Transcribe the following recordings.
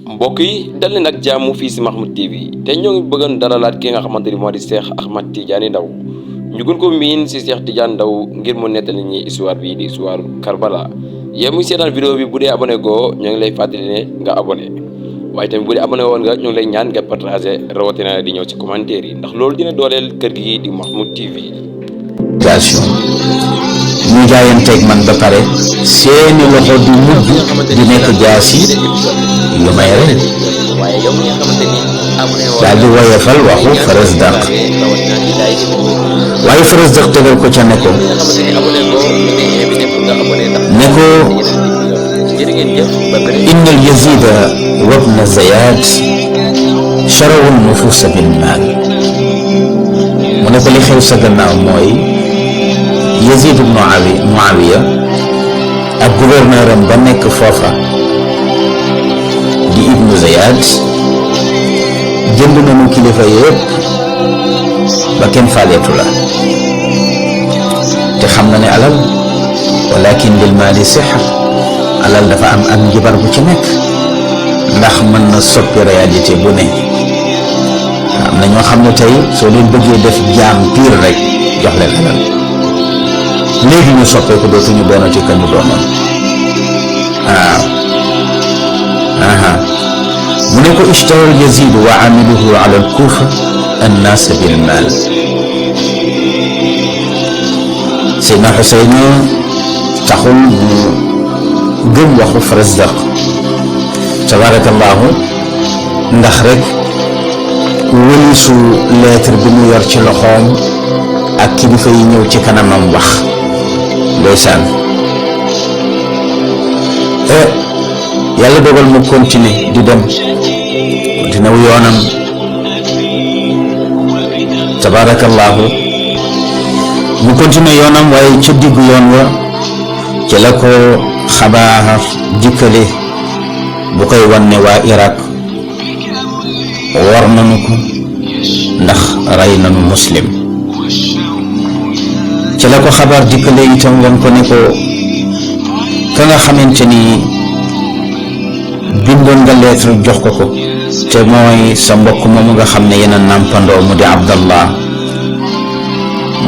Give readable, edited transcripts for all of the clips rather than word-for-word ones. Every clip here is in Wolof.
mbokk yi dal leen ak jàmm fii si Mahmoud TV te ñoo ngi bëggoon dalalaat ki nga xamante ni moo di Cheikh Ahmed Tidiane Ndao ñu gën ko miin si Cheikh Tidiane Ndao ngir mu nettali ñi histoire bi di histoire Karbala yow muy seetaan vidéo bi bu dee abonné goo ñoo ngi lay fàttali ne nga abonné waaye tamit bu dee abonné woon nga ñoo ngi lay ñaan nga partagé rawatina di ñëw ci commentaire yi ndax loolu dina dooleel kër gi di Mahmoud TV. ñu jaayanteeg man ba pare seeni loxo di mujj di nekk jaasi yu may rey daal di woyefal waxu Farazdak waaye Farazdak tegal ko ca ne ko inna al-Yazida wa ibna Ziyad sharawu nufuusa bil maal mu ne ko li xew sa gannaaw mooy Yazid ibn Muawiya ak gouverneur am ba nekk foofa di ibnu Ziyad jënd nañu kilifa yëpp ba kenn faaleetu la te xam na ne alal walakin lil maali sixa alal dafa am ak njibar bu ci nekk ndax mën na soppi réalité bu ne am na ñoo xam ne tey soo leen bëggee def jaam pire rek jox leen alal léegi ñu soppeeku dootuñu doonati ka ñu doonoon waaw mu ne ko ishtara Yazid wa amiluhu ala al-Kufa an-nas bil mal Seydina Xuseyn taxul mu gëm waxu Farazdak tabarakallahu ndax rek wëlisu lettre bi mu yor ci loxoom ak kilifa yi ñëw ci kanamam wax ndeysaan yàlla dogal mu continuer di dem dina yoonam tabarakallahu mu continuer yoonam waaye ca diggu yoon wa ci la ko xabaar dikkale bu koy wan ne waa Irak war nañu ko ndax rey nañu muslim ci la ko xabaar dikkale itam wan ko ne ko ka nga xamante ni bindoon nga lettre jox ko te mooy sa mbokk moomu nga xam ne yéen a nàmpandoo mu di Abdallah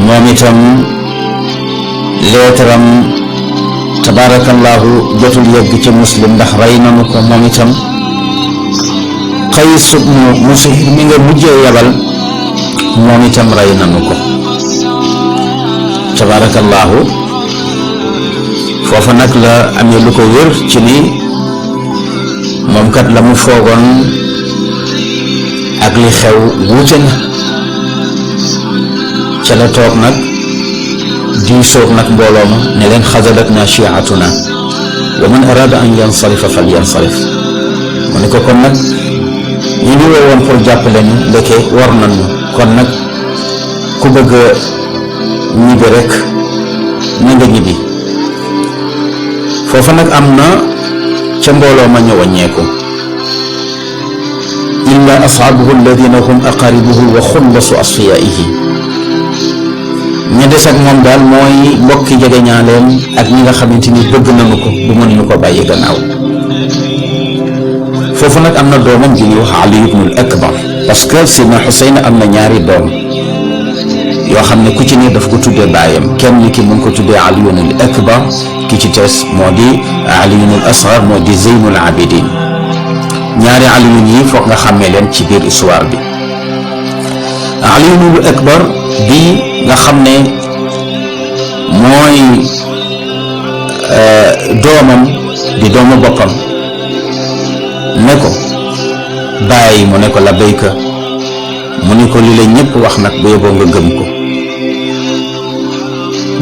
moom itam lettre am tabarakallahu jotul yegg ci muslim ndax rey nanu ko moom itam Qays ibnu Musahir mi nga mujjee yabal moom itam rey nanu ko tabarakallahu foofa nag la amee lu ko wér ci ni moom kat la mu foogoon ak li xew wuute na ca la toog nag diisoog nag mbooloo ma ne leen xazalatna shi'atuna wa man arada an yansarifa fal yansarif mu ne ko kon nag ñu ngi woowoon pour jàppale ñu ndeke war nañu kon nag ku bëgg ñibbi rek na nga ñibbi foofa nag am na ca mbooloo ma ñu wàññeeku illa ashaabuhu alladina hum aqaribuhu wa xullasu asfiyaihi ña des ak moom daal mooy mbokki jege ñaaleem ak ñi nga xamante ni bëgg nañu ko bu mënuñu ko bàyyi gannaaw foofu nag am na doomam ji ñuy wax Ali ibnul Akbar parce que Seydina Xuseyn am na ñaari doom yoo xam ne ku ci ne daf ko tuddee baayam kenn ki mu ngi ko tuddee Aliyunul Akbar ki ci tees moo di Aliyunul Asghar moo di Zeynul Abidin ñaari Aliyun yi foog nga xàmmee leen ci biir histoire bi Aliyunul Akbar bi nga xam ne mooy doomam di doomu boppam ne ko bàyyi mu ne ko labbayka mu ne ko li la ñëpp wax nag bu yeboo nga gëm ko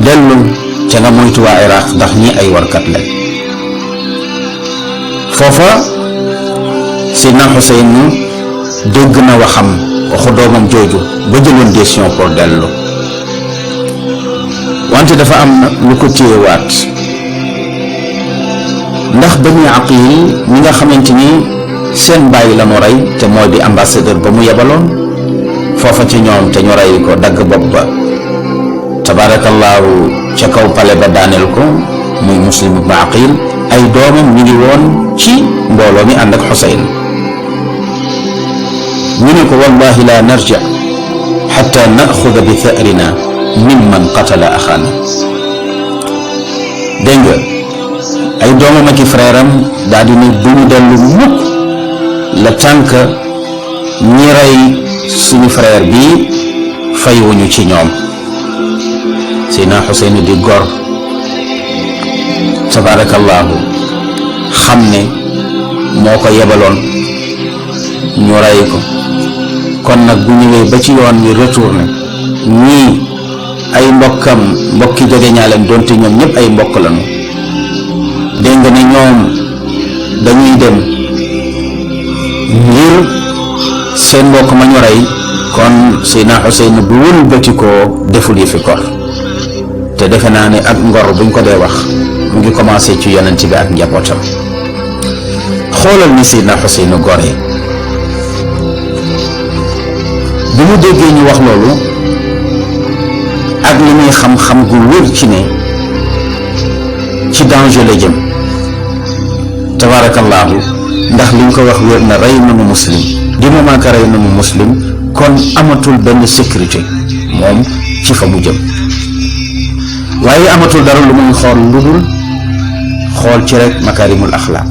dellu ca nga moytu waa Iraq ndax ñi ay warkat la foofa Seydina Xuseyn dégg na waxam waxu doomam jooju ba jëloon décision pour dellu wante dafa am nag lu ko téyewaat ndax Bani Aqil ñi nga xamante ni seen bàyyi la mu rey te moo di ambassadeur ba mu yebaloon foofa ci ñoom te ñu rey ko dagg bopp ba tabarakallahu ca kaw pale ba daaneel ko muy Muslim ibn Aqil ay doomam ñu ngi woon ci mbooloo mi ànd ak Xuseyn ne ko wallahi la narja xatta naaxuda bi tharina mimman qatala axaana. dégg nga ay doomam ak i frère am daal di ne bu ñu dellu mukk la tànk ñi rey suñu frère bi fayuñu ci ñoom. Seydina Xuseyn di gor tabarakallahu xam ne moo ko yebaloon ñu rey ko, kon nag bu ñëwee ba ci yoon wi retourné ñii ay mbokki jege ñaaleem doonte ñoom ñëpp ay mbokk lañu, dégg nga ne ñoom dañuy dem ngir seen mbokk ma ñu rey, kon Seydina Xuseyn bu wëlbati koo deful yi fi kor. te defe naa ne ak ngor buñ ko dee wax mu ngi commencé ci yonent bi ak njabootam. xoolal ni Seydina Xuseyn gore bi mu déggee ñu wax loolu ak li muy xam-xam gu wér ci ne ci danger la jëm tabarakallahu, ndax liñ ko wax wér na rey nanu muslim, di moment que rey nanu muslim kon amatul benn sécurité moom ci fa mu jëm. waaye amatul dara lu muy xool lu dul xool ci rek makarimul axlaaq,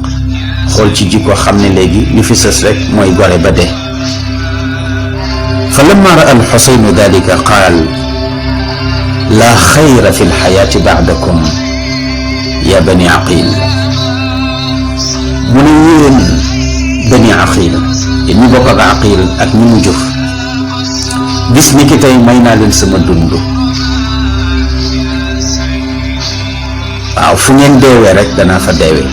xool ci jikko xam ne léegi li fi sës rek mooy gore ba dee. fa lamma raa alxuseynu dalika qaal laa xayra fi lxayaati bacdakum ya bani aqil. mu ne yéen bani aqil, yéen ñu bokk ak aqil ak ñi mu jur, bis ni ki tey may naa leen sama dund. waaw fu ngeen deewee rek danaa fa deewee,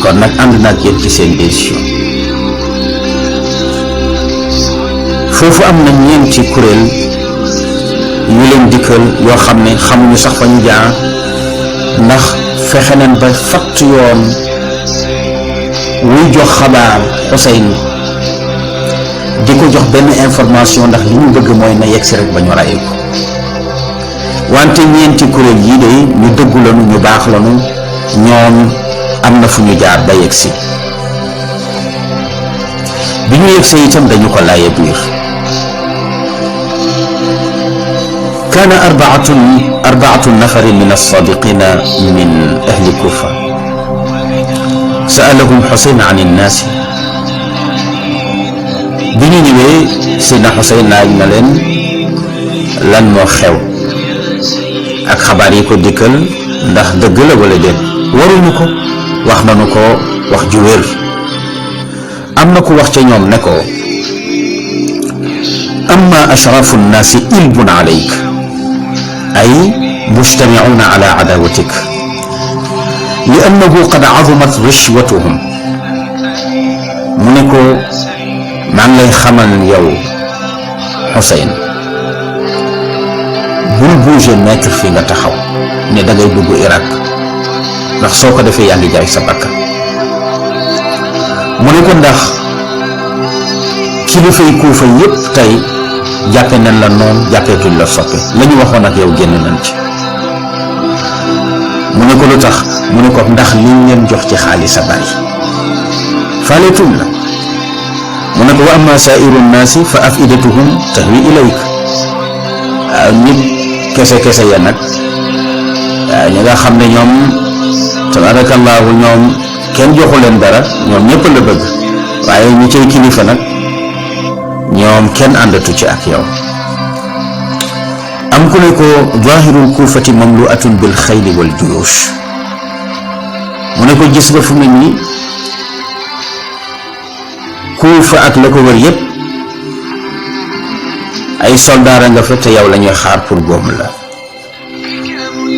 kon nag ànd naa ak yéen ci seen décision. foofu am na ñeenti kuréel yu leen dikkal yoo xam ne xamuñu sax fa ñu jaar, ndax fexe nañ ba fatt yoon wuy jox xabaar Xuseyn di ko jox benn information, ndax li ñu bëgg mooy na yegg si rek ba ñu rey ko. wante ñeenti kuréel yii de ñu dëggu lañu, ñu baax lañu, ñoom am na fu ñu jaar ba yegg si. bi ñu yegg si itam dañu ko laaye biir. kaana arbaatu nafarin min alsaadiqina min ahli kufa saalahum Xuseyn an innaasi. bi ñu ñëwee Seydina Xuseyn laaj na leen lan moo xew ak xabaar yi ko dikkal, ndax dëgg la wala déet. waruñu ko, wax nañu ko wax ju wér. am na ku wax ca ñoom ne ko amma ashraafu nnaasi ilbun alayk ay mujtamicuuna ala adawatik li annahu qad azumat rishwatuhum. mu ne ko maa ngi lay xamal yow Xuseyn, bul bouger mètre fii nga taxaw ne da ngay dugg Irak, ndax soo ko defee yaa ngi jaay sa bakkan. mu ne ko ndax kilifay Kuufa yépp tey jàppe nañ la noonu, jàppeetuñ la soppe, la ñu waxoon ak yow génn nañ ci. mu ne ko lu tax? mu ne ko ndax liñ leen jox ci xaalis a bari, faaleetuñ la. mu ne ko wa amma saairu nnaasi fa afidatuhum tahwi ilayk. nit kese ya nag ñi nga xam ne ñoom tabarakallahu ñoom kenn joxu leen dara, ñoom ñëpp la bëgg, waaye ñi cay kilifa nag ñoom kenn àndatu ci ak yow. am ku ne ko zahirul kuufati mamluatun bil xayli wal juyush. mu ne ko gis nga fu mu ne nii Kuufa ak la ko wër yépp ay soldaara nga fa te yow la ñuy xaar pour góom la,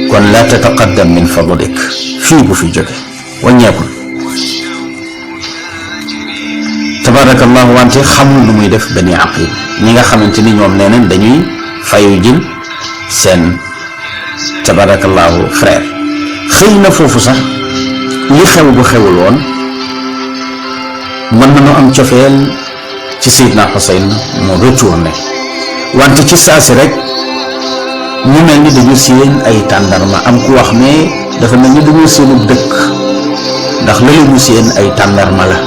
kon la tataqaddam min fadlik, fii bu fi jóge wàññeekul. tabarakallahu. wante xamul lu muy def Bani Aqil, ñi nga xamante ni ñoom nee nañ dañuy fayu jël seen tabarakallahu frère. xëy na foofu sax li xew bu xewul woon mën nañu am cofeel ci Seydina Xuseyn mu retourné, wante ci saasi rek ñu mel ni dañu séen ay tàndarma. am ku wax ne dafa mel ni dañu séenu dëkk, ndax la ñu séen ay tàndarma la.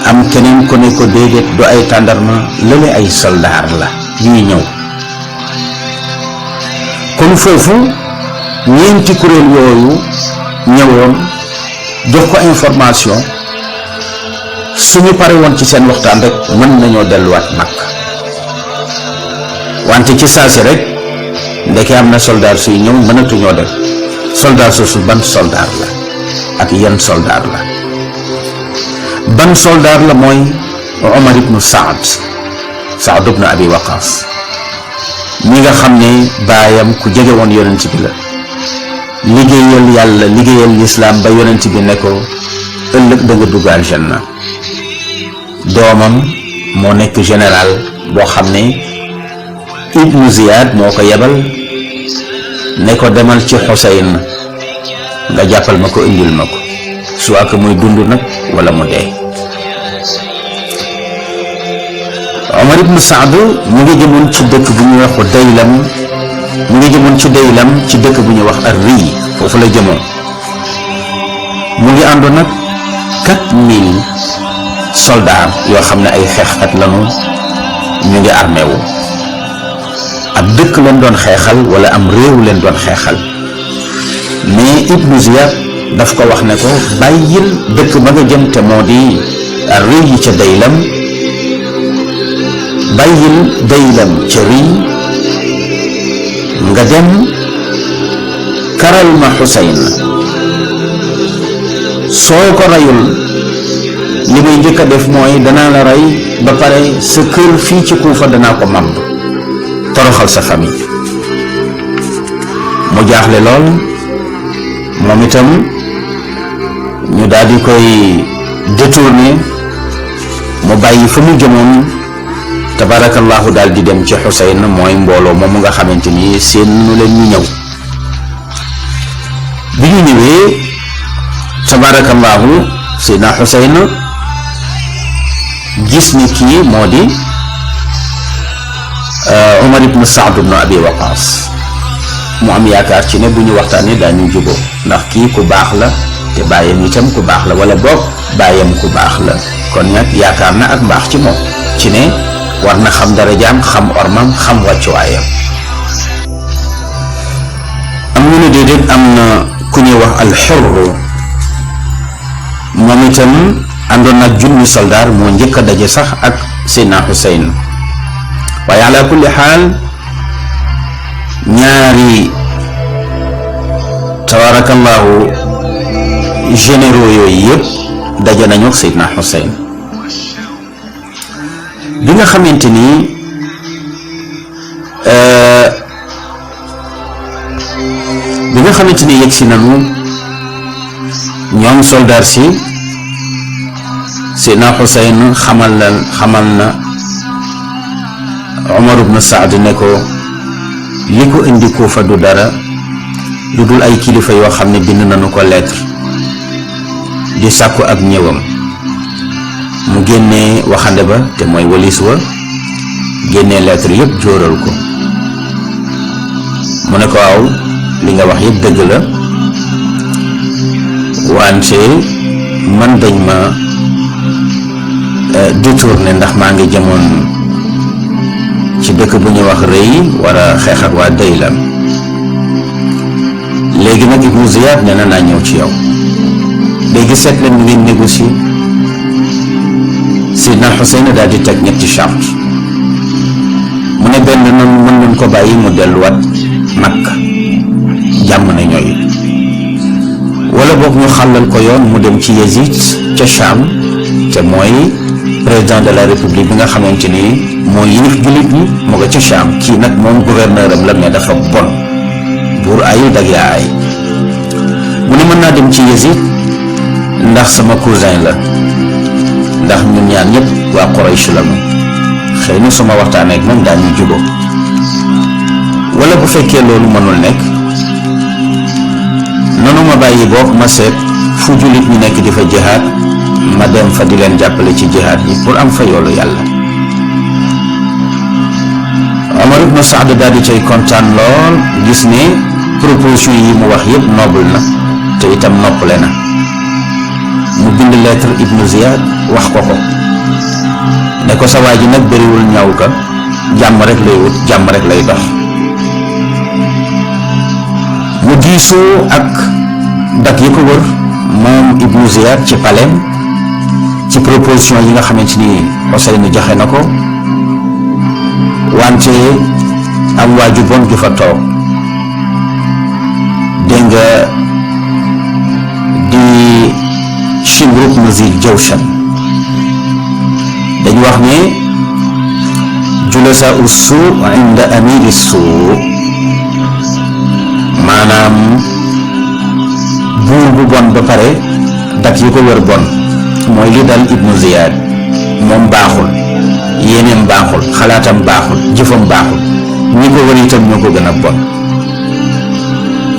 am keneen ko ne ko déedéet du ay tàndarma lële ay soldaar la ñuy ñëw. kon foofu ñeenti kuréel yooyu ñëwoon jox ko information, suñu pare woon ci seen waxtaan rek mën nañoo delluwaat Makka. wante ci saasi rek ndeke am na soldaar suy ñëw mënatuñoo dem. soldaar soosu ban soldaar la ak yan soldaar la? ban soldaar la mooy Omar ibnu Saad ibnu Abi Waqaas ñi nga xam ne baayam ku jege woon yonent bi la, liggéeyal yàlla liggéeyal lislaam ba yonent bi ne ko ëllëg da nga dugg aljanna. doomam moo nekk général boo xam ne Ibnu Ziyad moo ko yebal ne ko demal ci Xuseyn nga jàppal ma ko indil ma ko, soit que muy dund nag wala mu dee. Omar ibnu Saad mu ngi jëmoon ci dëkk bu ñuy wax Daylam, ci dëkk bu ñuy wax Ar-Riy, foofu la jëmoon. mu ngi àndoon nag 4000 soldats yoo xam ne ay xeexkat lañu, ñu ngi armé wu. ab dëkk leen doon xeexal wala am réew leen doon xeexal. mais Ibnu Ziyad daf ko wax ne ko bàyyil dëkk ba nga jëm te moo di Ar-Riy ca Daylam, bàyyil Daylam ca Riy nga dem karal ma Xuseyn. soo ko reyul li may njëkk a def mooy danaa la rey ba pare sa kër fii ci Kuufa danaa ko màbb, toroxal sa famille. mu jaaxle lool moom itam ñu daal di koy détourné, mu bàyyi fa mu jëmoon tabarakallahu daal di dem ci Xuseyn, mooy mbooloo moomu nga xamante ni seen nu leen ñu ñëw. bi ñu ñëwee tabarakallahu Seydina Xuseyn gis ni kii moo di Omar ibnu Saad ibnu Abi Waqaas. mu am yaakaar ci ne bu ñu waxtaanee daañu juboo, ndax kii ku baax la te bàyyam itam ku baax la, wala boog bàyyam ku baax la. kon nag yaakaar na ak mbaax ci moom, ci ne war na xam darajaam, xam ormam, xam wàccuwaayam. am ñu ne déedéet, am na ku ñuy wax Al-Hurr, moom itam àndoon nag junni soldaar, moo njëkk a daje sax ak Seydina Xuseyn. waaye ala kulli xaal ñaari tabarakallahu généraux yooyu yëpp daje nañu ak Seydina Xuseyn. bi nga xamante ni yegg si nañu ñoom soldaar si, Seydina Xuseyn xamal na Omar ibn Saad ne ko li ko indi Kuufa du dara lu dul ay kilifa yoo xam ne bind nañu ko lettre di sàkku ak ñëwam. mu génnee waxande ba te mooy walis wa, génnee lettre yëpp jóoral ko. mu ne ko waaw li nga wax yëpp dëgg la, wante man dañ ma détourné ndax maa ngi jëmoon ci dëkk bu ñuy wax Riy war a xeex ak waa Daylam. léegi nag Ibnu Ziyad nee na naa ñëw ci yow, léegi seet leen ngeen négocier. Seydina Xuseyn daal di teg ñetti charte. mu ne benn nan mën nañ ko bàyyi mu delluwaat Makka, jàmm na ñooy, wala boog ñu xàllal ko yoon mu dem ci Yazid ca Cham, te mooy président de la république bi nga xamante ni moo yilif jullit ñi, mu nga ca Cham. kii nag moom gouverneur am la, mais dafa bon, buur ayul dag yaa ay. mu ne mën naa dem ci Yazid ndax sama cousin la, ndax ñun ñaan ñëpp waa Quraysh la mu, xëy na suma waxtaanee ak moom daañu juboo. wala bu fekkee loolu mënul nekk, nanu ma bàyyi boog ma seet fu jullit ñi nekk di fa jihaad, ma dem fa di leen jàppale ci jihaad yi pour am fa yoolu yàlla. Omar ibn Saad daal di cay kontaan lool, gis ne proposition yi mu wax yëpp noble na te itam noppale na. mu bind lettre Ibnu Ziyad wax ko ne ko sa waa ji nag bëriwul ñaw ka jàmm rek lay wut jàmm rek lay dox. mu diisoo ak dak yi ko wër moom Ibnu Ziyad ci palais ci proposition yi nga xamante ni Xuseyn joxe na ko, wante am waaju bon ju fa toog dégg nga di Shimru ibn Zil Jawshan. dañu wax ne julasa ussu inda amiri suu, maanaam buur bu bon ba pare dak yi ko wër bon, mooy li dal Ibnu Ziyad. moom baaxul, yéeneem baaxul, xalaatam baaxul, jëfam baaxul, ñi ko wër itam ñoo ko gën a bon.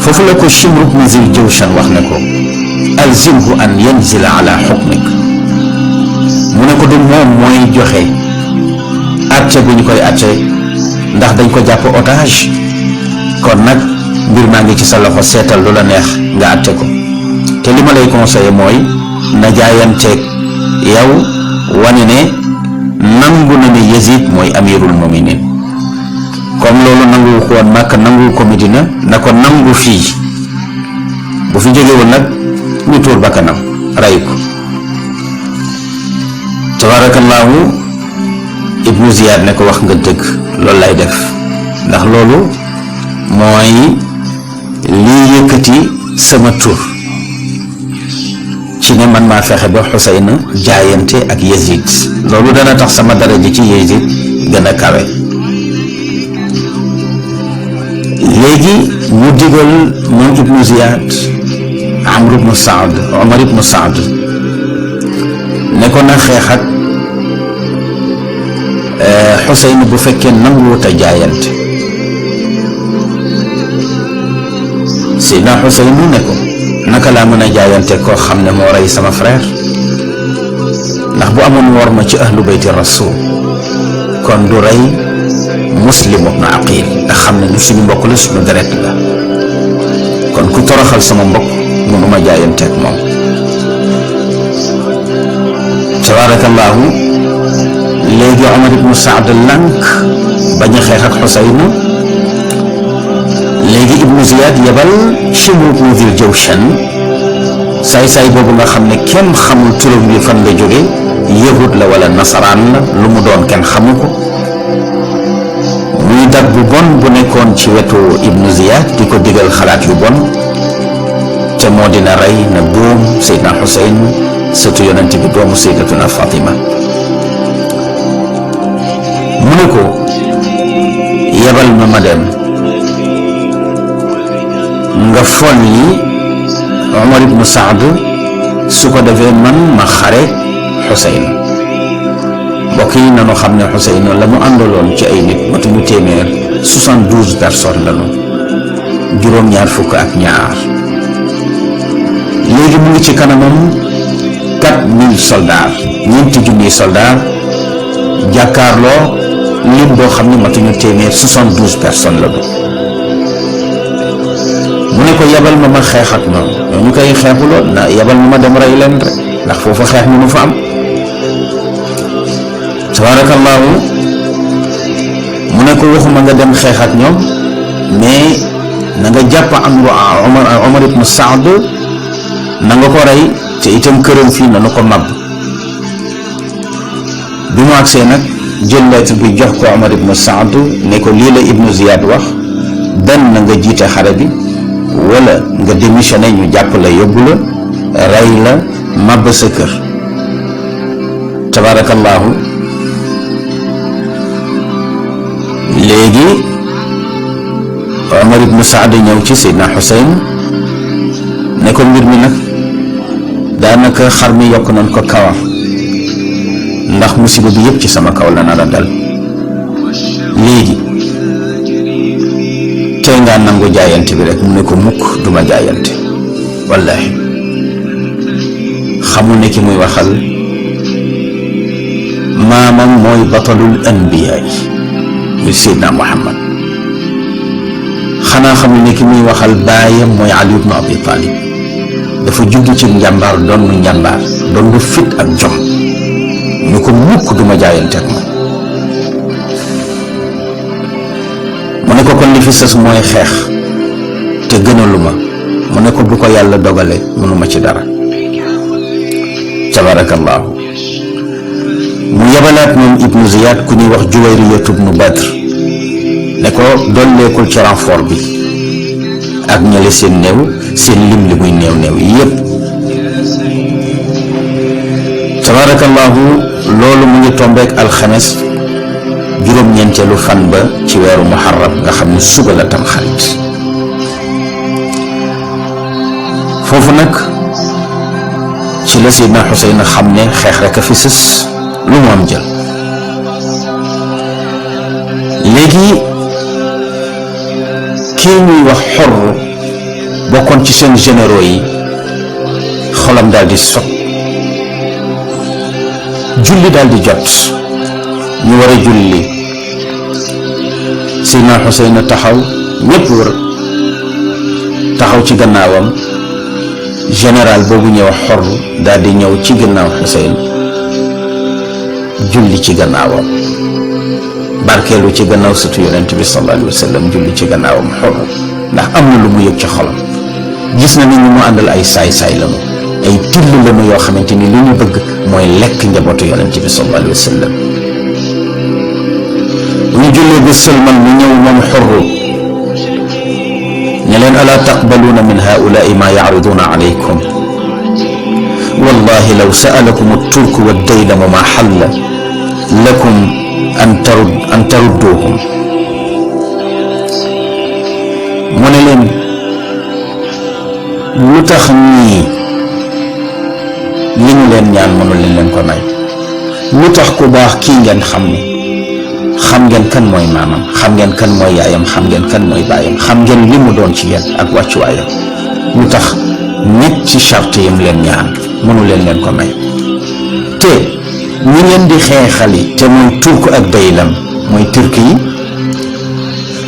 foofu la ko Shimru ibn Zil Jawshan wax ne ko alzimhu an yanzila ala xukmik. mu ne ko du moom mooy joxe àtte bu ñu koy àtte ndax dañ ko jàpp otage, kon nag mbir maa ngi ci sa loxo, seetal lu la neex nga àtte ko. te li ma lay conseillé mooy na jaayanteeg yow wane ne nangu na ne Yazid mooy amirul muminin. comme loolu nangu ko woon Makka, nangu ko Medina, na ko nangu fii. bu fi jógewul nag ñu tuur bakkanam rey ko. tabaarakallaahu Ibnu Ziyad ne ko wax nga dëgg, loolu lay def, ndax loolu mooy lii yëkkati sama tur ci ne man maa fexe ba Xuseyn jaayante ak Yazid. loolu dana tax sama daraja ci Yazid gën a kawe. léegi mu digal moom Ibnu Ziyad Amr ibnu Saad, Omar ibnu Saad ne ko na xeex ak Xuseyn bu fekkee nanguwut a jaayante. Seydina Xuseyn ne ko naka laa mën a jaayante koo xam ne moo rey sama frère, ndax bu amoon wor ma ci ahlu bayti rasul kon du rey Muslim ibnu Aqil, ndax xam ne ñu suñu mbokk la, suñu deret la. kon ku toroxal sama mbokk mënuma jaayante ak moom. tabaarakallaahu léegi Omar ibnu Saad lànk bañ a xeex ak Xuseyn. léegi Ibnu Ziyad yebal Shimru ibnu Zil Jawshan, saay-saay boobu nga xam ne kenn xamul turam bi fan la jóge, yahud la wala nasaraan la, lu mu doon kenn xamu ko. muy dag bu bon bu nekkoon ci wetu Ibnu Ziyad di ko digal xalaat yu bon, te moo dina rey na boom Seydina Xuseyn sëtu yonent bi, doomu Seydatuna Fatima. mu ne ko yebal ma dem nga fon yi Omar ibnu Saad, su ko defee man ma xare Xuseyn. mbokk yi nanu xam ne Xuseyn la mu àndaloon ci ay nit matuñu téeméer, 72 personnes lañu, juróom-ñaar fukk ak ñaar. léegi mu ngi ci kanamam 4000 soldats, ñeenti junniy soldats, jàkkaarloo lim boo xam ne matuñu téeméer, 72 personnes lañu. mu ne ko yebal ma xeex ak ñoom, ñu koy xeexuloo na yebal ma dem rey leen rek, ndax foofu xeex mënu fa am. tabaarakallaahu mu ne ko waxuma nga dem xeex ak ñoom, mais na nga jàpp Omar ibnu Saad, na nga ko rey, te itam këram fii na ko màbb. bi mu agsee nag jël lettre bi jox ko Omar ibnu Saad ne ko lii la Ibnu Ziyad wax, benn na nga jiite xare bi, wala nga démissionné ñu jàpp la yóbbu la, rey la, màbb sa kër. tabaarakallaahu léegi Omar ibnu Saad ñëw ci Seydina Xuseyn ne ko mbir mi nag daanaka xar mi yokk nañ ko kawar, ndax musiba bi yëpp ci sama kaw la nar a dal. léegi tey ngaa nangu jaayante bi rek. mu ne ko mukk duma jaayante. wallaahi xamul ne ki muy waxal maamam mooy batalul anbiyaa yi muy Seydina Muhammad. xanaa xamul ne ki muy waxal baayam mooy Ali ibnu Abi Talib dafa judd ci njàmbaar doon nu njàmbaar doon nu fit ak jom ñu ko mukk duma jaayante ak moom mu ne ko kon li fi sës mooy xeex te gënaluma mu ne ko bu ko yàlla dogale mënuma ci dara tabarakallahu mu yebalaat moom ibnu Ziyad ku ñuy wax Juwayriyatu ibnu Badr ne ko dolleekul ci renfort bi ak ñële seen néew seen lim li muy néew néew yépp tabarakallahu loolu mu ngi tombeek alxames juróom-ñeenteelu fan ba ci weeru muharram nga xam ne suba la tam xarit foofu nag ci la Seydina Xuseyn xam ne xeex rek a fi sës lu mu am jël léegi kii ñuy wax Xorr bokkoon ci seen généraux yi xolam daal di sot julli daal di jot ñu war a julli Seydina Xuseyn taxaw ñépp wër taxaw ci gannaawam général boobu ñëw Xorr daal di ñëw ci gannaaw Xuseyn julli ci gannaawam barkeelu ci gannaaw sëtu yonent bi sallallahu alayhi wa sallam julli ci gannaawam Xorr ndax am na lu mu yëg ci xolam gis na ni ñu mu àndal ay saay-saay lañu ay till lañu yoo xamante ni li ñu bëgg mooy lekk njabootu yonent bi sallallahu alayhi wa sallam bu ñu jullee ba sëlmal mu ñëw moom Xorr ne leen alaa taqbaluuna min haa'ulaa'i maa ya'riduuna alaykum wallahi law sa'alakum at-turku wad-daylamu maa halla lakum an tarudduuhum mu ne leen lu tax ñii li ñu leen ñaan mënu leen ko may lu tax ku baax kii ngeen xam ne xam ngeen kan mooy maamam xam ngeen kan mooy yaayam xam ngeen kan mooy baayam xam ngeen li mu doon ci yéen ak wàccuwaayam lu tax nit ci charte yam leen ñaan mënu leen ko may te ñi ngeen di xeexali te mooy turk ak daylam mooy turk yi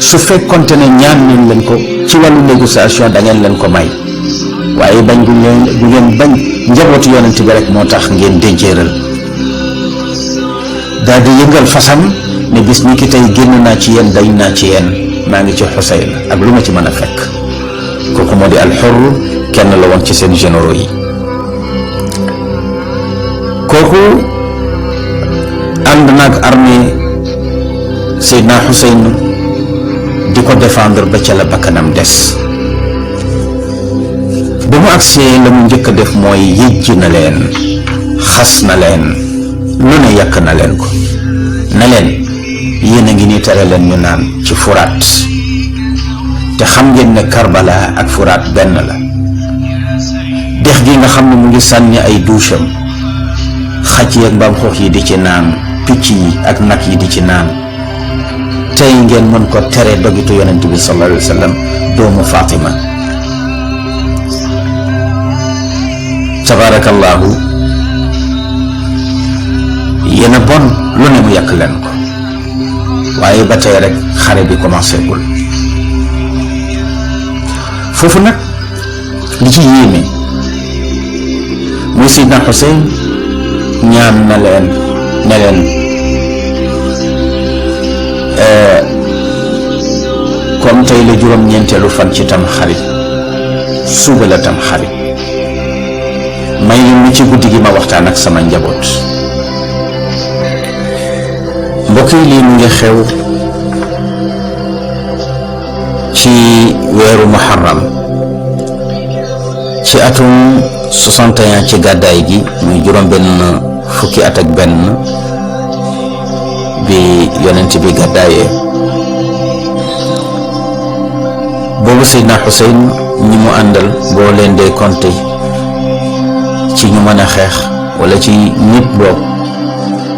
su fekkonte ne ñaan nañ leen ko ci wàllu négociation da ngeen leen ko may waaye bañ bu ngeen bañ njabootu yonent bi rek moo tax ngeen déjéeral daal di yëngal fasam ne bis ni ki tey génn naa ci yéen dañ naa ci yéen maa ngi ci Xuseyn ak lu ma ci mën a fekk kooku moo di al-Xurr kenn la woon ci seen généraux yi kooku ànd naag armée Seydina Xuseyn di ko défendre ba ca la bakkanam des ba mu agsee la mu njëkk a def mooy yëjj na leen xas na leen lu ne yàq na leen ko na leen yéen a ngi ni tere leen ñu naan ci Furaat te xam ngeen ne Karbala ak Furaat benn la dex gi nga xam ne mu ngi sànni ay doucham xaj yi ak mbaam xoox yi di ci naan picc yi ak nag yi di ci naan tey ngeen mën ko tere dogitu yonent bi sallallahu alayhi wa sallam doomu Fatima tabarakallahu yéen a bon lu ne mu yàq leen ko waaye ba tey rek xare bi commencé gul foofu nag li ci yéeme muy Seydina Xuseyn ñaan na leen ne leen comme tey la juróom-ñeenteelu fan ci tam xarit suba la tam xarit may leen mu ci guddi gi ma waxtaan ak sama njaboot mbokk yi lii mu ngi xew ci weeru muharram ci atum 61 ci gàddaay gi muy juróom benn fukki at ak benn bi yonent bi gàddaayee boobu Seydina Xuseyn ñi mu àndal boo leen dee compter ci ñu mën a xeex wala ci nit boobu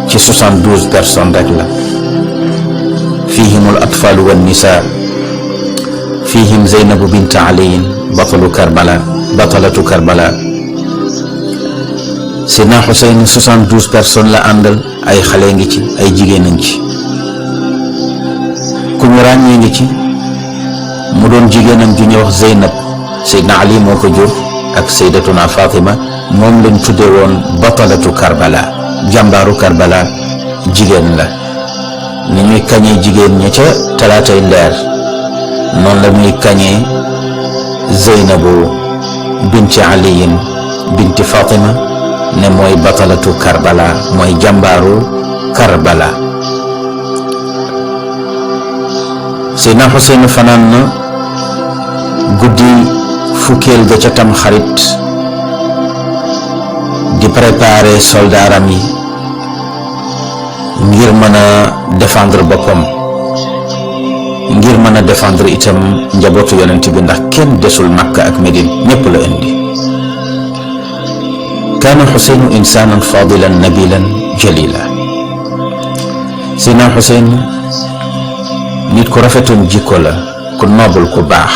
ci 72 personnes rek la fihimul atfaalu wan nisaa fihim Zeynabu bint Aliyin batalatu Karbala Seydina Xuseyn 72 personnes la àndal ay xale ngi ci ay jigéen a ngi ci ku ñu ràññee ngi ci mu doon jigéenam ju ñuy wax Zeynab Seydina Ali moo ko jur ak sayyidatuna Fatima moom lañ tudde woon batalatu Karbala, jàmbaaru Karbala. jigéen la ni ñuy kañee jigéen ña ca talaatay leer noonu la ñuy kañee Zeynabu binti aliyin binti Fatima ne mooy batalatu Karbala, mooy jàmbaaru Karbala. Seydina Xuseyn fanaan na guddi fukkeel ga ca tam xarit di préparer soldaaram yi ngir mën a défendre boppam, ngir mën a défendre itam njabootu yonent bi, ndax kenn desul Makka ak Medine, ñépp la indi. kaana Xuseynu insaanan fadilan nabilan jalila. Seydina Xuseyn nit ku rafetoon jikko la, ku noobul, ku baax,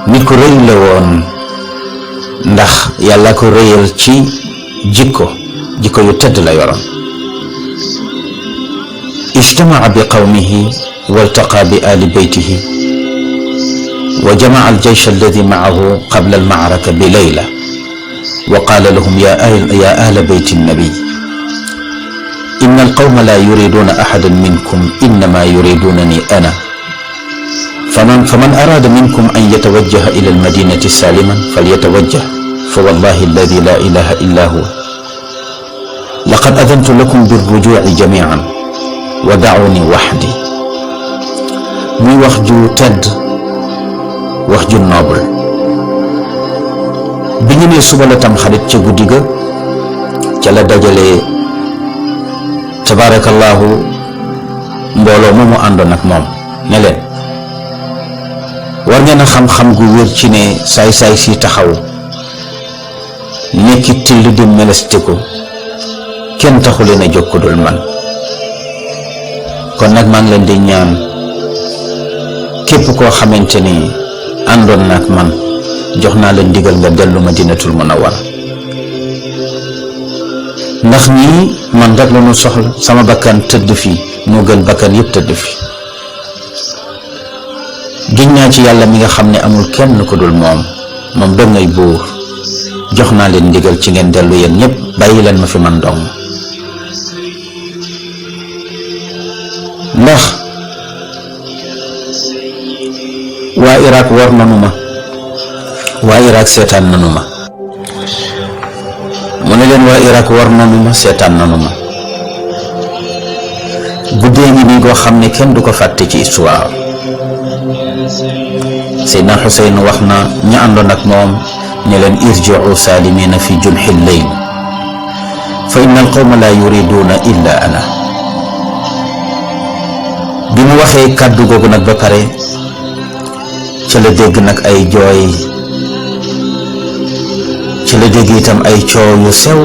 nit ku rëy la woon ndax yàlla ko rëyal ci jikko yu tedd la yoroon. ijtamaca bi qawmihi waltaqa bi ali beytihi wa jamaca aljeysh alladi macahu qabla almacraka bi layla wa qaala lahum ya ahla beyti annabi inna alqawma la yuriduna axadan minkum innama yuridunani ana faman arada minkum an yatawajjaha ila almadinati saliman falyatawajjah fa wallahi alladi la ilaha illa huwa laqad adantu lakum birrujuuci jamiican wa dacuni waxdi. muy wax ju tedd, wax ju noble. bi ñu nee suba la tam xarit ca guddi ga ca la dajale tabaarakallahu mbooloo moomu àndoon ak moom ne leen war ngeen a xam-xam gu wér ci ne saay-saay si taxaw nekki till di melestiku kenn taxu leen a jóg ko dul man. kon nag maa ngi leen di ñaan képp koo xamante ni àndoon na ak man jox naa la ndigal nga dellu Madinatul Munawwara, ndax ñii man rek la ñu soxla. sama bakkan tëdd fii moo gën bakkan yëpp tëdd fii. giñ naa ci yàlla mi nga xam ne amul kenn ko dul moom dong ngay buur. jox naa leen ndigal ci ngeen dellu yéen ñëpp, bàyyi leen ma fi man dong. ndax waa Irak war nanu ma, waa Irak seetaan nanu ma. mu ne leen waa Irak war nanu ma, seetaan nanu ma. guddee ngi nii goo xam ne kenn du ko fàtte ci histoire. Seydina Xuseyn wax na ña àndoon ak moom ne leen irji'u saalimina fi junxi lleyl fa inna alqawma la yuriduna illa ana. bi mu waxee kàddu googu nag ba pare ca la dégg nag ay jooy, ca la dégg itam ay coow yu sew.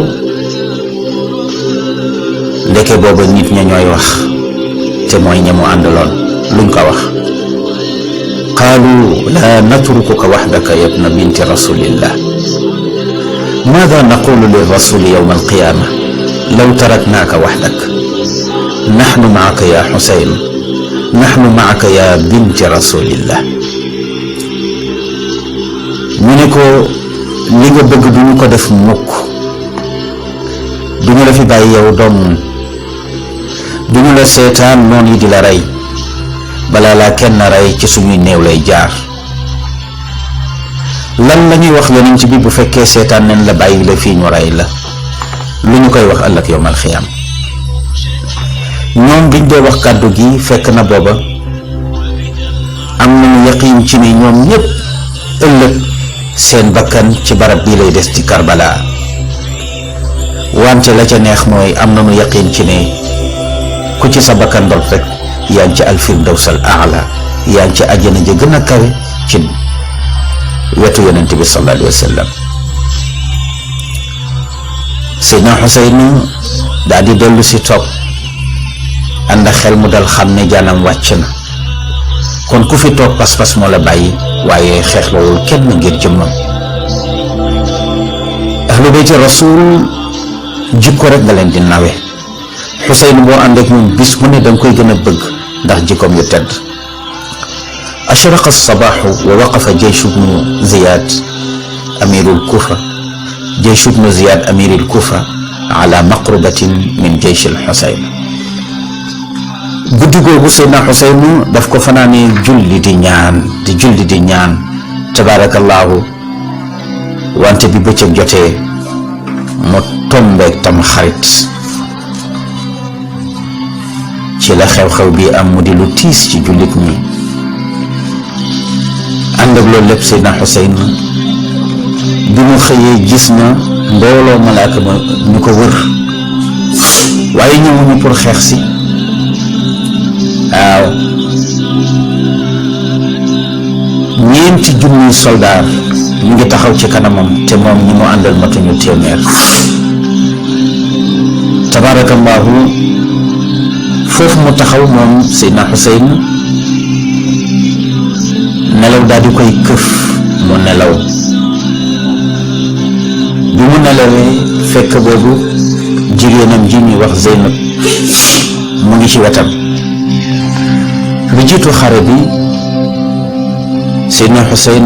ndeke booba nit ña ñooy wax te mooy ña mu àndaloon. luñ ko wax? qaalu la natrukuka waxdaka ya ibna binti rasulillah maada naqulu lirrasuli yawma alqiyama law taraknaaka waxdak naxnu maaka ya Xuseyn naxnu maaka ya binti rasulillah. ñu ne ko li nga bëgg du ñu ko def mukk, du ñu la fi bàyyi yow dong, du ñu la seetaan noon yi di la rey, balaa laa kenn rey ci suñuy néew lay jaar. lan la ñuy wax yonent bi bu fekkee seetaan nañ la bàyyi la fii ñu rey la? lu ñu koy wax ëllëg yawmal xiyaam? ñoom biñ dee wax kàddu gi fekk na booba am nañu yaqiin ci ne ñoom ñépp ëllëg seen bakkan ci barab bii lay des ci Karbala. wante la ca neex mooy am nañu yaqiin ci ne ku ci sa bakkan dol rek yaa ngi ci alfirdawsal aala, yaa ngi ci àjjana ja gën a kawe ci wetu yonent bi sallallahu alayhi wa sallam. Seydina Xuseyn daal di dellu si toog ànd ak xel mu dal xam ne jaanam wàcc na. kon ku fi toog pas-pas moo la bàyyi, waaye xeexlawul kenn ngir jëmmam. ahlu beyti rasul jikko rek nga leen di nawe. Xuseyn boo ànd ak moom bis mu ne danga koy gën a bëgg ndax jikkoom yu tedd. أشرق الصباح ووقف جيش بن زياد أمير الكوفة على مقربة من جيش الحسين. guddi googu Seydina Xuseynu daf ko fanaane julli di ñaan tabaarakallaahu. wante bi bëccëg jotee mu tombeek tam xarit ci la xew-xew bi am mu di lu tiis ci jullit ñi. ànd ak loolu lépp Seydina Xuseyn bi mu xëyee gis na mbooloo malaaka ma ñu ko wër, waaye ñëwuñu pour xeex si. waaw, ñeenti junniy soldaar ñu ngi taxaw ci kanamam te moom ñi mu àndal matuñu téeméer. tabaarakallaahu. foofu mu taxaw moom Seydina Xuseyn nelaw daal di koy këf mu nelaw. bi mu nelawee fekk boobu jigéenam ji ñuy wax Zeynab mu ngi ci wetam. lu jiitu xare bi Seydina Xuseyn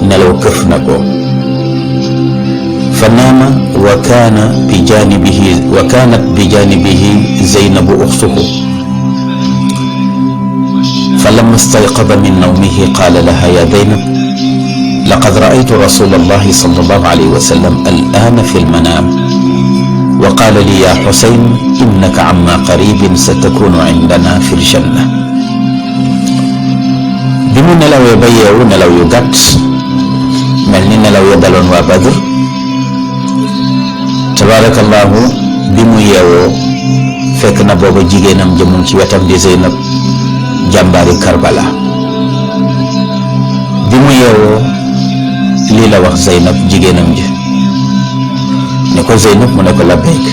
nelaw këf na ko. fa naama wa kaanat bi jaanibihi Zeynabu uxtuhu. فلما استيقظ من نومه قال لها يا زينب لقد رأيت رسول الله صلى الله عليه وسلم الآن في المنام وقال لي يا حسين إنك عما قريب ستكون عندنا في الجنة. بمو نلاو يبيعو نلاو يغات ملني نلاو يدلون وبدر تبارك الله. بمو يوو فكنا بوبا جيجينام جمون ci wetam di Zeynab jàmbaari Karbala. bi mu yeewoo lii la wax Zeynab jigéenam ji ne ko Zeynab mu ne ko labbayk,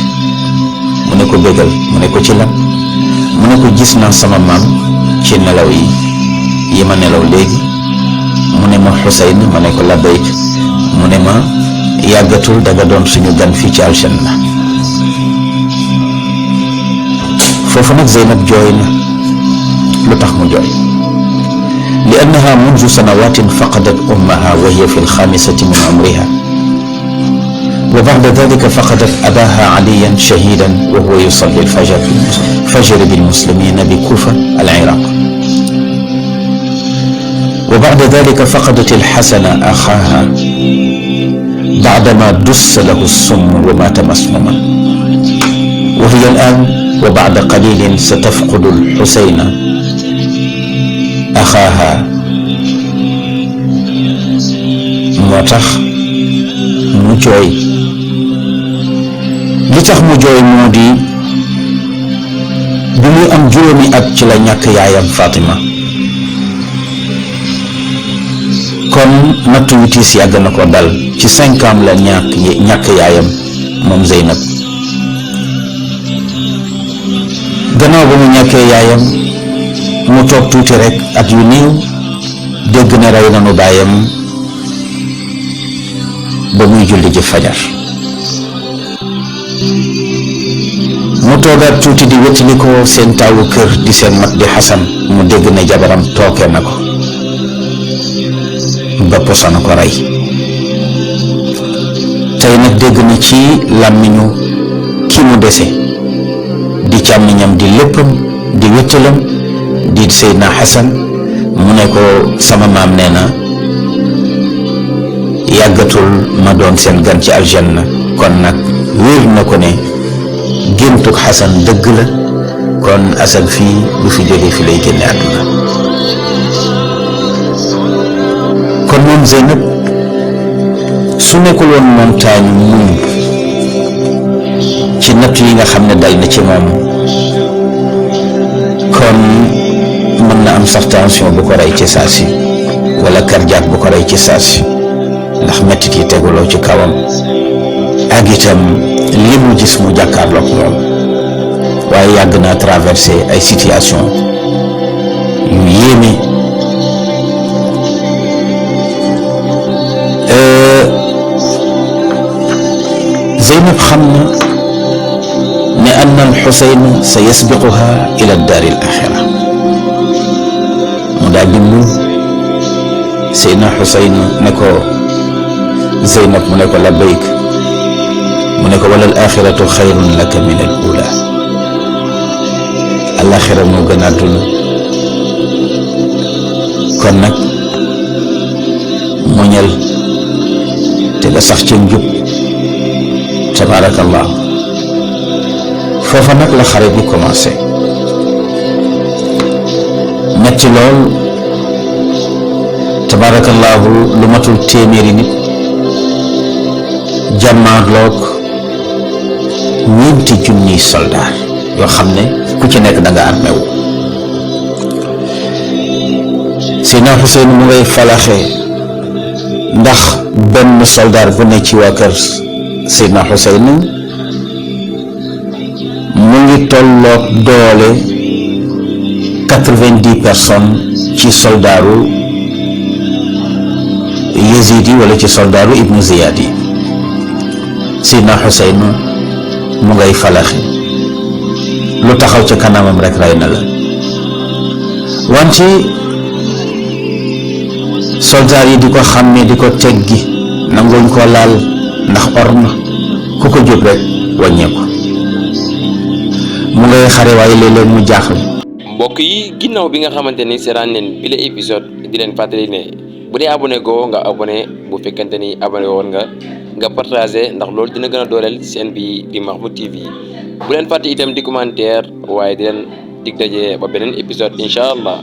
mu ne ko bégal, mu ne ko ci lan, mu ne ko gis naa sama maam ci nelaw yi ma nelaw léegi. mu ne ma Xuseyn, ma ne ko labbayk, mu ne ma yàggatul danga doon suñu gan fii ci aljanna. foofu nag Zeynab jooy na. lu tax mu jooy? li annaha mundu sanawatin faqadat ummaha wa hiya fi alxaamisati min umriha wa ba'da dalika faqadat abaha aliyan shahidan wa huwa yusalli alfajr bilmuslimina bi Kufa al-Iraq wa ba'da dalika faqadat alxasana axaaha ba'dama dussa lahu السم ومات مسموما وهي الآن وبعد قليل ستفقد الحسين axaaha. moo tax mu jooy. li tax mu jooy moo di bi muy am juróomi at ci la ñàkk yaayam Fatima. kon nattu yu tiis yàgg na ko dal. ci 5 ans la ñàkk yaayam moom Zeynab. gannaaw ba mu ñàkkee yaayam mu toog tuuti rek at yu néew dégg ne rey nanu baayam ba muy julli ji fajar. mu toogaat tuuti di wétali ko seen taawu kër di seen mag di Xasan mu dégg ne jabaram tooke na ko ba posana ko rey. tey nag dégg na ci làmmiñu ki mu dese di càmmiñam di léppam di wéttalam di Seydina Xasan mu ne ko sama maam nee na yàggatul ma doon seen gan ci aljanna. kon nag wér na ko ne géntug Xasan dëgg la. kon Asan fii bu fi jógee fi lay génne àdduna. kon moom Zeynab su nekkul woon montagne muñ ci natt yi nga xam ne dal na ci moom kon mën na am sax tension bu ko rey ci saasi wala cardiaque bu ko rey ci saasi ndax mettit yi teguloo ci kawam ak itam li mu gis mu jàkkaarloog moom. waaye yàgg naa traversé ay situation yu yéeme. Zeynab xam na ne anna al-Xuseyn sa yasbiquha ila daari al-axira mu daal di muñ Seydina Xuseyn ne ko Zeynab mu ne ko labbayk mu ne ko wala al axiratu xayrun laka min al ula, alaxira moo gën a àdduna. kon nag muñal te nga sax ci njub. tabaarakallah. foofa nag la xare bi commencé metti lool. tabaarakallahu lu matul téeméeri nit jàmmaarloog ñeenti junniy soldaar yoo xam ne ku ci nekk da nga armé wu. Seydina Xuseyn mu ngay falaxe ndax benn soldaar bu ne ci waa kër Seydina Xuseyn mu ngi tolloog doole 90 personnes ci soldaaru Yazid yi wala ci soldaaru Ibnu Ziyad yi. Seydina Xuseyn mu ngay falaxe lu taxaw ca kanamam rek rey na la. wante soldaar yi di ko xàmmee di ko teggi nanguñ ko laal ndax orma, ku ko jóg rek wàññeeku. mu ngay xare waaye léeg-léeg mu jaaxle. mbokk yi ginnaaw bi nga xamante ni seetaan neen bi la épisode di leen fàttali ne bu dee abonné goo nga abonné, bu fekkente ni abonné woon nga partagé ndax loolu dina gën a dooleel seen bi di Mahmoud TV. bu leen fàtte itam di commentaire waaye di leen dig daje ba beneen épisode incha allah.